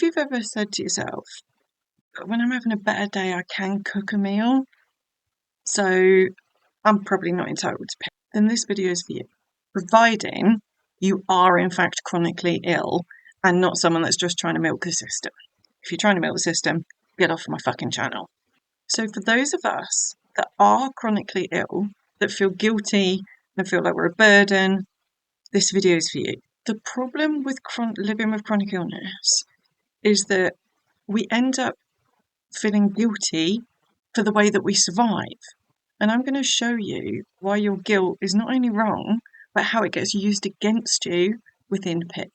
you've ever said to yourself, when I'm having a better day, I can cook a meal, so I'm probably not entitled to PIP, then this video is for you. Providing you are in fact chronically ill and not someone that's just trying to milk the system. If you're trying to milk the system, get off my fucking channel. So for those of us that are chronically ill, that feel guilty and feel like we're a burden, this video is for you. The problem with living with chronic illness is that we end up feeling guilty for the way that we survive. And I'm going to show you why your guilt is not only wrong, but how it gets used against you within PIP.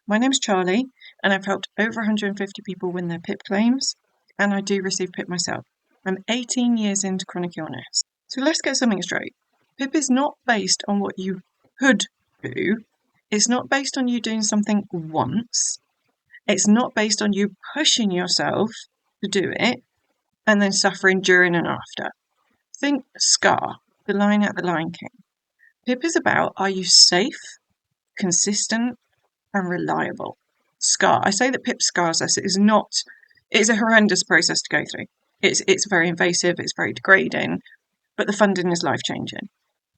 My name's Charlie, and I've helped over 150 people win their PIP claims, and I do receive PIP myself. I'm 18 years into chronic illness. So let's get something straight. PIP is not based on what you could do. It's not based on you doing something once. It's not based on you pushing yourself to do it and then suffering during and after. Think Scar, the line at the Lion King. PIP is about, are you safe, consistent, and reliable? Scar. I say that PIP scars us. It's a horrendous process to go through. It's very invasive, it's very degrading, but the funding is life-changing.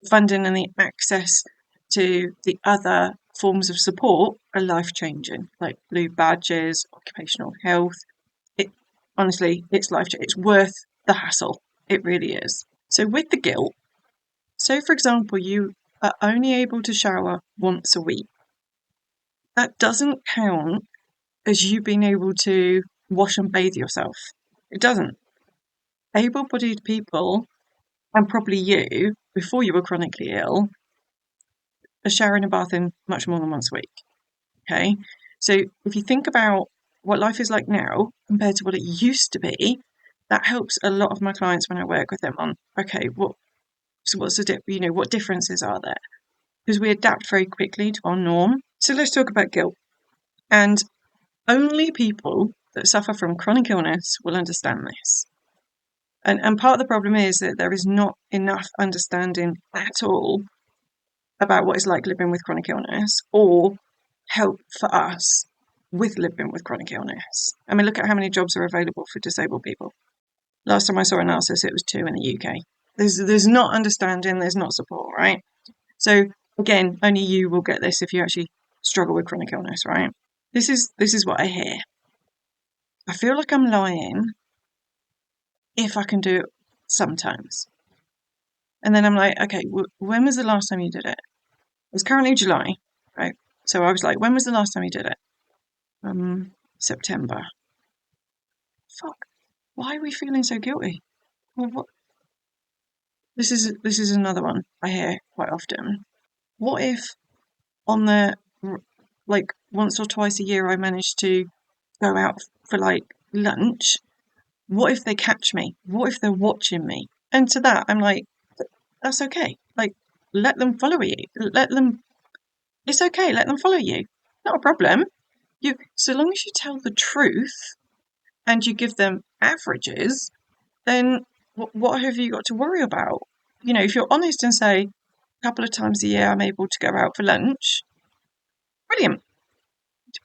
Funding and the access to the other forms of support are life-changing, like blue badges, occupational health. Honestly, it's life-changing. It's worth the hassle. It really is. So with the guilt, so for example, you are only able to shower once a week. That doesn't count as you being able to wash and bathe yourself. It doesn't. Able-bodied people, and probably you, before you were chronically ill, are showering and bathing much more than once a week. Okay? So if you think about what life is like now compared to what it used to be, that helps a lot of my clients when I work with them on, okay, what differences are there? Because we adapt very quickly to our norm. So let's talk about guilt. And only people that suffer from chronic illness will understand this. And part of the problem is that there is not enough understanding at all about what it's like living with chronic illness or help for us with living with chronic illness. I mean, look at how many jobs are available for disabled people. Last time I saw an analysis, it was 2 in the UK. There's not understanding, there's not support, right? So again, only you will get this if you actually struggle with chronic illness, right? This is what I hear. I feel like I'm lying if I can do it sometimes. And then I'm like, okay, when was the last time you did it? It's currently July, right? So I was like, when was the last time you did it? September. Fuck. Why are we feeling so guilty? Well, what? This is another one I hear quite often. What if on the, like, once or twice a year I manage to go out for, like, lunch? What if they catch me? What if they're watching me? And to that, I'm like, that's okay. Like, let them follow you. It's okay. Let them follow you. Not a problem. So long as you tell the truth and you give them averages, then what have you got to worry about? You know, if you're honest and say, a couple of times a year I'm able to go out for lunch, brilliant.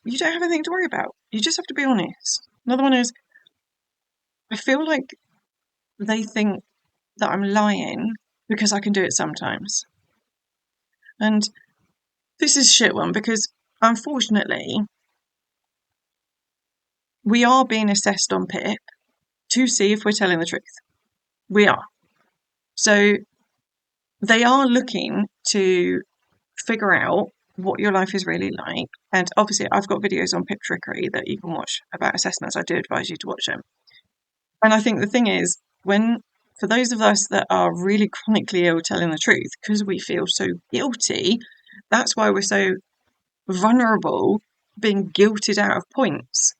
You don't have anything to worry about. You just have to be honest. Another one is, I feel like they think that I'm lying because I can do it sometimes. And this is a shit one because, unfortunately, we are being assessed on PIP to see if we're telling the truth. We are. So they are looking to figure out what your life is really like. And obviously, I've got videos on PIP trickery that you can watch about assessments. I do advise you to watch them. And I think the thing is, for those of us that are really chronically ill telling the truth, because we feel so guilty, that's why we're so vulnerable being guilted out of points.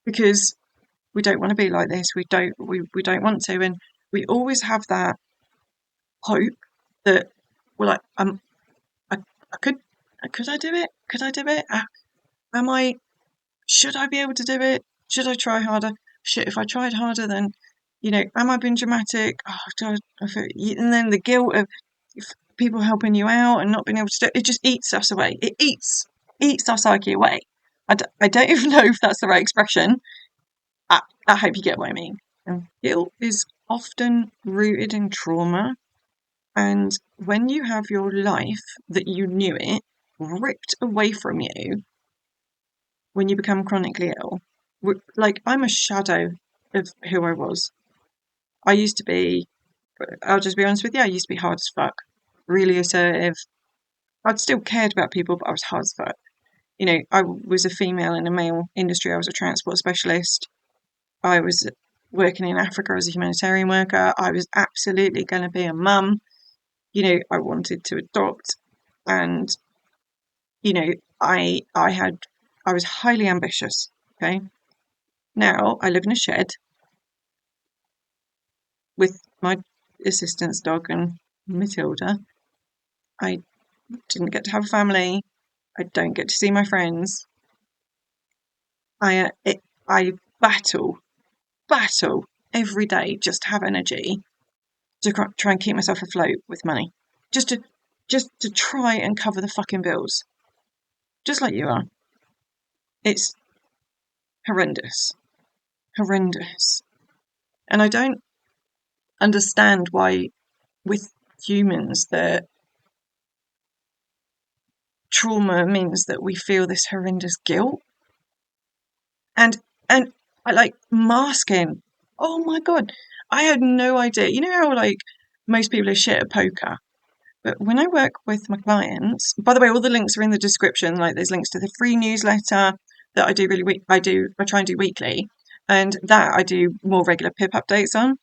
Because we don't want to be like this. We don't want to. And we always have that hope that we're like, could I do it? Could I do it? Should I be able to do it? Should I try harder? Shit, if I tried harder, then, am I being dramatic? And then the guilt of people helping you out and not being able to do it, it just eats us away. It eats our psyche away. I don't even know if that's the right expression. I hope you get what I mean. And guilt is often rooted in trauma. And when you have your life that you knew it ripped away from you when you become chronically ill, like I'm a shadow of who I was. I used to be, I'll just be honest with you, I used to be hard as fuck, really assertive. I'd still cared about people, but I was hard as fuck. You know, I was a female in a male industry. I was a transport specialist. I was working in Africa as a humanitarian worker. I was absolutely going to be a mum. You know, I wanted to adopt, and you know, I was highly ambitious. Okay, now I live in a shed with my assistant's dog and Matilda. I didn't get to have a family. I don't get to see my friends. I battle every day just to have energy to try and keep myself afloat with money, just to try and cover the fucking bills, just like you are. It's horrendous, horrendous, and I don't understand why with humans that trauma means that we feel this horrendous guilt and and I like masking. Oh my god, I had no idea. You know how like most people are shit at poker. But when I work with my clients, by the way, all the links are in the description. Like there's links to the free newsletter that I do I try and do weekly, and that I do more regular PIP updates on.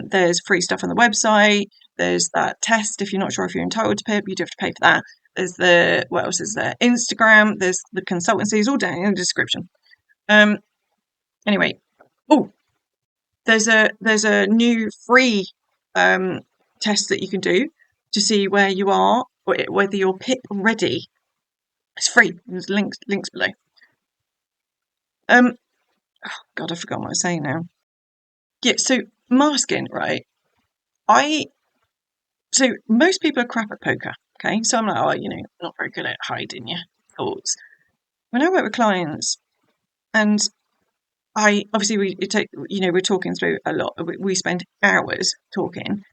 There's free stuff on the website. There's that test if you're not sure if you're entitled to PIP, you do have to pay for that. There's the what else is there? Instagram. There's the consultancies all down in the description. Um, anyway, oh, there's a new free test that you can do to see where you are or whether you're PIP ready. It's free. There's links below. Oh God, I forgot what I was saying now. Yeah, so masking, right? So most people are crap at poker. Okay, so I'm like, oh, you know, not very good at hiding your thoughts. When I work with clients, and I obviously we're talking through a lot. We spend hours talking.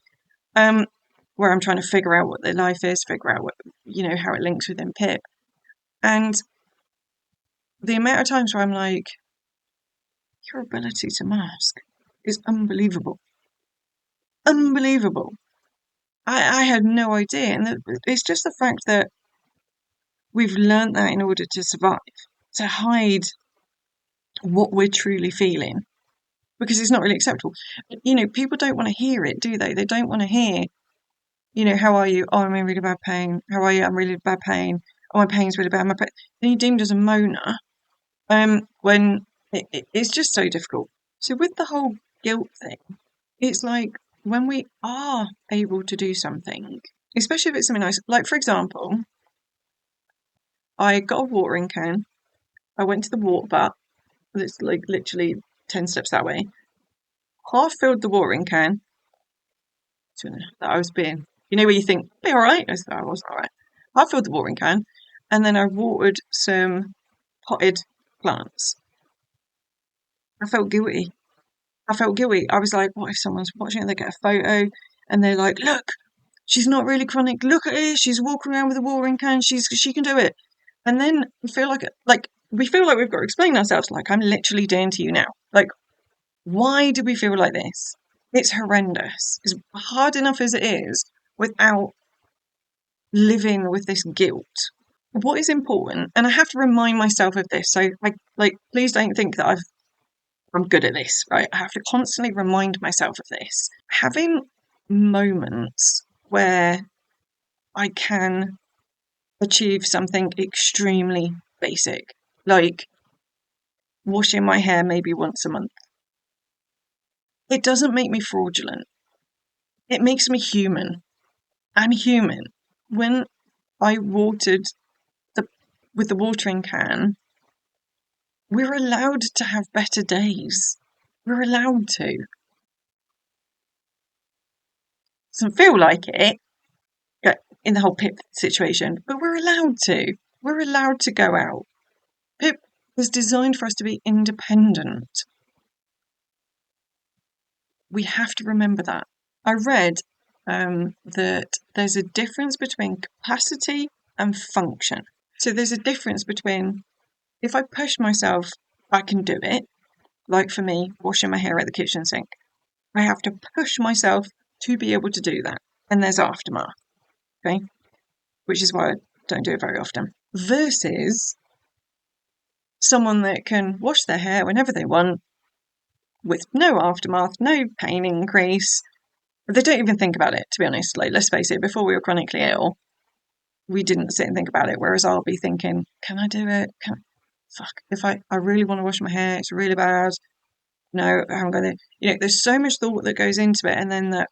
Where I'm trying to figure out what their life is, figure out what how it links within PIP, and the amount of times where I'm like, your ability to mask is unbelievable, unbelievable. I had no idea, and it's just the fact that we've learned that in order to survive, to hide what we're truly feeling, because it's not really acceptable. People don't want to hear it, do they? They don't want to hear. How are you? Oh, I'm in really bad pain. How are you? I'm really bad pain. Oh, my pain's really bad. Then you're deemed as a moaner. When it's just so difficult. So with the whole guilt thing, it's like when we are able to do something, especially if it's something nice. Like for example, I got a watering can. I went to the water butt. It's like literally 10 steps that way. Half filled the watering can. That I was being, where you think, be all right. I was all right. Half filled the watering can, and then I watered some potted plants. I felt guilty. I was like, what if someone's watching and they get a photo and they're like, look, she's not really chronic. Look at her. She's walking around with a watering can. She can do it. And then we feel like we've got to explain ourselves. Like I'm literally doing to you now. Like, why do we feel like this? It's horrendous. It's hard enough as it is without living with this guilt. What is important, and I have to remind myself of this. So, please don't think that I'm good at this, right? I have to constantly remind myself of this. Having moments where I can achieve something extremely basic, like washing my hair maybe once a month. It doesn't make me fraudulent. It makes me human. I'm human. When I watered with the watering can, we're allowed to have better days. We're allowed to. Doesn't feel like it in the whole PIP situation, but we're allowed to. We're allowed to go out. PIP is designed for us to be independent. We have to remember that. I read that there's a difference between capacity and function. So there's a difference between, if I push myself, I can do it. Like for me, washing my hair at the kitchen sink. I have to push myself to be able to do that. And there's aftermath, okay? Which is why I don't do it very often. Versus someone that can wash their hair whenever they want with no aftermath, no pain increase. They don't even think about it, to be honest. Like, let's face it, before we were chronically ill, we didn't sit and think about it. Whereas I'll be thinking, can I do it? Fuck, if I really want to wash my hair, it's really bad. No, I haven't got it. There's so much thought that goes into it. And then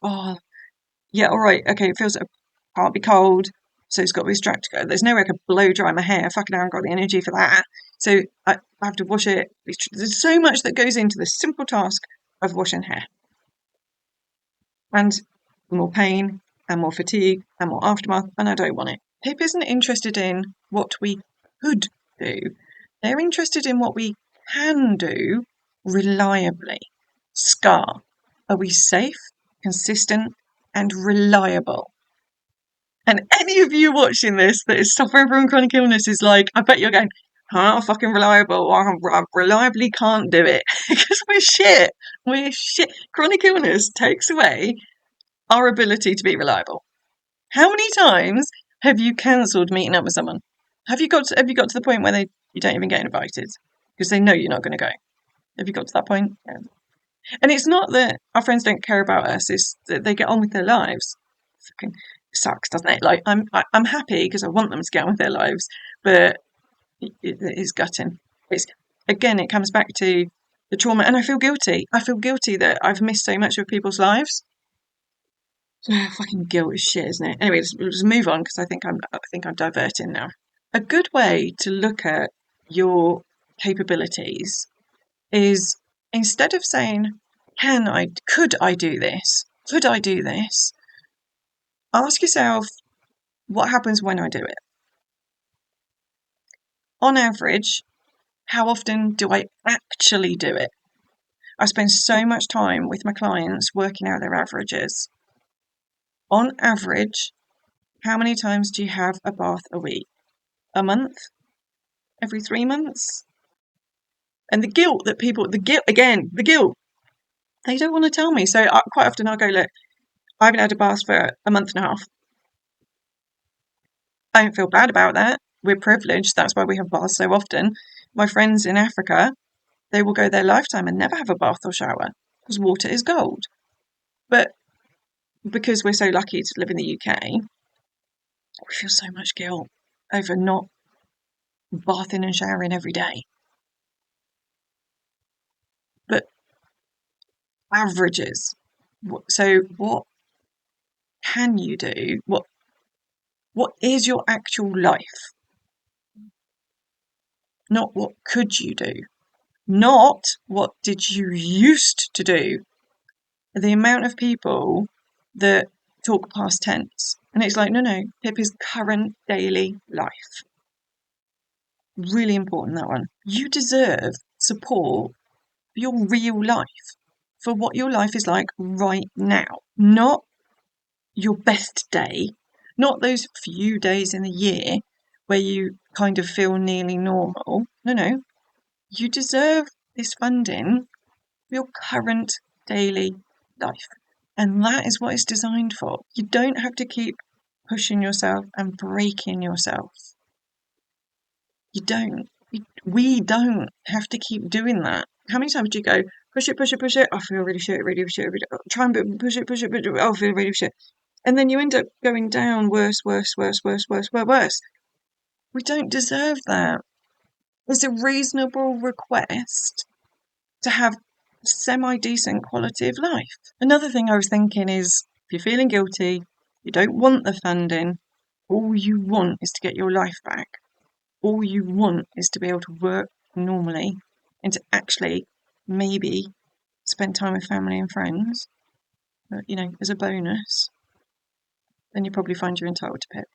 yeah, all right, okay, it feels like I can't be cold, so it's got to be distracted. There's no way I could blow dry my hair. Fucking I haven't got the energy for that. So I have to wash it. There's so much that goes into the simple task of washing hair. And more pain, and more fatigue, and more aftermath, and I don't want it. PIP isn't interested in what we could do. They're interested in what we can do reliably. SCAR. Are we safe, consistent, and reliable? And any of you watching this that is suffering from chronic illness is like, I bet you're going, how fucking reliable, I reliably can't do it. Because we're shit. We're shit. Chronic illness takes away our ability to be reliable. How many times have you cancelled meeting up with someone? Have you got to the point where you don't even get invited because they know you're not going to go? Have you got to that point? Yeah. And it's not that our friends don't care about us; it's that they get on with their lives. Fucking sucks, doesn't it? Like I'm happy because I want them to get on with their lives, but it is gutting. It comes back to the trauma, and I feel guilty. I feel guilty that I've missed so much of people's lives. Fucking guilt is shit, isn't it? Anyway, we'll just move on because I think I'm diverting now. A good way to look at your capabilities is, instead of saying, could I do this? Could I do this? Ask yourself, what happens when I do it? On average, how often do I actually do it? I spend so much time with my clients working out their averages. On average, how many times do you have a bath a week? A month? Every 3 months? And the guilt, they don't want to tell me. So quite often I'll go, look, I haven't had a bath for a month and a half. I don't feel bad about that. We're privileged. That's why we have baths so often. My friends in Africa, they will go their lifetime and never have a bath or shower because water is gold. But because we're so lucky to live in the UK, we feel so much guilt over not bathing and showering every day. But averages. So what can you do? What is your actual life? Not what could you do? Not what did you used to do? The amount of people that talk past tense. And it's like, no, PIP is current daily life. Really important, that one. You deserve support for your real life, for what your life is like right now. Not your best day, not those few days in the year where you kind of feel nearly normal. No. You deserve this funding for your current daily life. And that is what it's designed for. You don't have to keep pushing yourself and breaking yourself. You don't. We don't have to keep doing that. How many times do you go, push it, I feel really shit, try and push it, I feel really shit. And then you end up going down worse. We don't deserve that. It's a reasonable request to have semi-decent quality of life. Another thing I was thinking is, if you're feeling guilty, you don't want the funding, all you want is to get your life back. All you want is to be able to work normally and to actually maybe spend time with family and friends, as a bonus, then you probably find you're entitled to PIP.